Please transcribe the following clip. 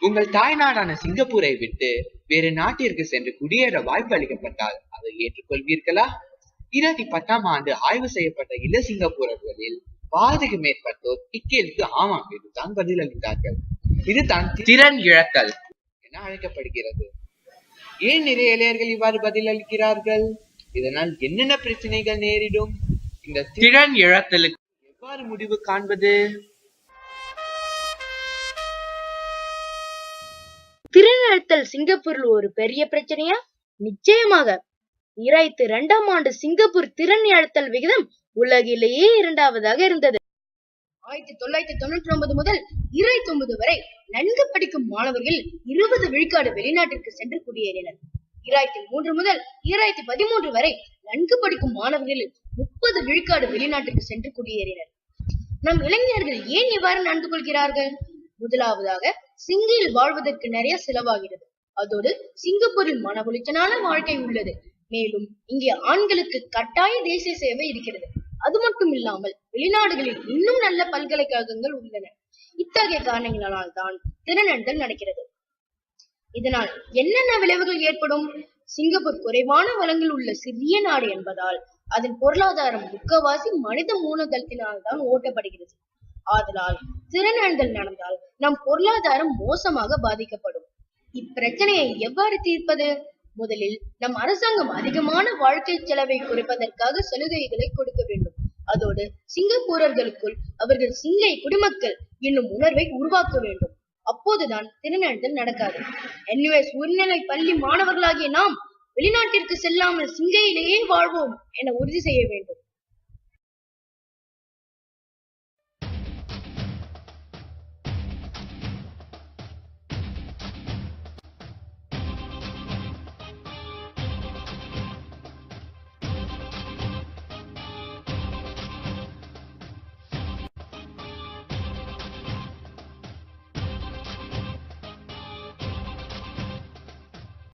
உங்கள் தாய்நாடான சிங்கப்பூரை விட்டு வேறு நாட்டிற்கு சென்று குடியேற வாய்ப்பு அளிக்கப்பட்டால் அதை ஏற்றுக்கொள்வீர்களா? 2010ஆம் ஆண்டு ஆய்வு செய்யப்பட்ட இள சிங்கப்பூரர்களில் பாதிக்கு மேற்பட்டோர் இக்கேள்விக்கு ஆமாம் என்றுதான் பதில் அளித்தார்கள். இதுதான் திறன் இழத்தல் என அழைக்கப்படுகிறது. ஏன் நிறைய இளைஞர்கள் இவ்வாறு பதில் அளிக்கிறார்கள்? இதனால் என்னென்ன பிரச்சனைகள் நேரிடும்? இந்த திறன் இழத்தலுக்கு எவ்வாறு முடிவு காண்பது? திறன் இழத்தல் சிங்கப்பூரில் ஒரு பெரிய பிரச்சனையா? நிச்சயமாக. 2002ஆம் ஆண்டு சிங்கப்பூர் திறன் இழத்தல் விகிதம் உலகிலேயே 2வதாக இருந்தது. 1999 முதல் 2009 வரை நன்கு படிக்கும் மாணவர்கள் 20 விழுக்காடு வெளிநாட்டிற்கு சென்று குடியேறினர். 2003 முதல் 2013 வரை நன்கு படிக்கும் மாணவர்கள் 30 விழுக்காடு வெளிநாட்டிற்கு சென்று குடியேறினர். நம் இளைஞர்கள் ஏன் இவ்வாறு நடந்து கொள்கிறார்கள்? முதலாவதாக, சிங்கியில் வாழ்வதற்கு நிறைய செலவாகிறது. அதோடு சிங்கப்பூரில் மன உளைச்சலான வாழ்க்கை உள்ளது. மேலும் இங்கே ஆண்களுக்கு கட்டாய தேசிய சேவை இருக்கிறது. அது மட்டும் இல்லாமல் வெளிநாடுகளில் இன்னும் நல்ல பல்கலைக்கழகங்கள் உள்ளன. இத்தகைய காரணங்களால் தான் திறனறிதல் நடக்கிறது. இதனால் என்னென்ன விளைவுகள் ஏற்படும்? சிங்கப்பூர் குறைவான வளங்கள் உள்ள சிறிய நாடு என்பதால் அதன் பொருளாதாரம் முக்கவாசி மனித மூலதனத்தினால் தான் ஓட்டப்படுகிறது. ஆதலால் திறனறிதல் நடந்தால் நம் பொருளாதாரம் மோசமாக பாதிக்கப்படும். இப்பிரச்சனையை எவ்வாறு தீர்ப்பது? முதலில் நம் அரசாங்கம் அதிகமான வாழ்க்கை செலவை குறைப்பதற்காக சலுகைகளை கொடுக்க வேண்டும். அதோடு சிங்கப்பூரர்களுக்குள் அவர்கள் சிங்கை குடிமக்கள் என்னும் உணர்வை உருவாக்க வேண்டும். அப்போதுதான் திறனறிதல் நடக்காது. என்யூஎஸ் உயர்நிலை பள்ளி மாணவர்களாகிய நாம் வெளிநாட்டிற்கு செல்லாமல் சிங்கையிலேயே வாழ்வோம் என உறுதி செய்ய வேண்டும்.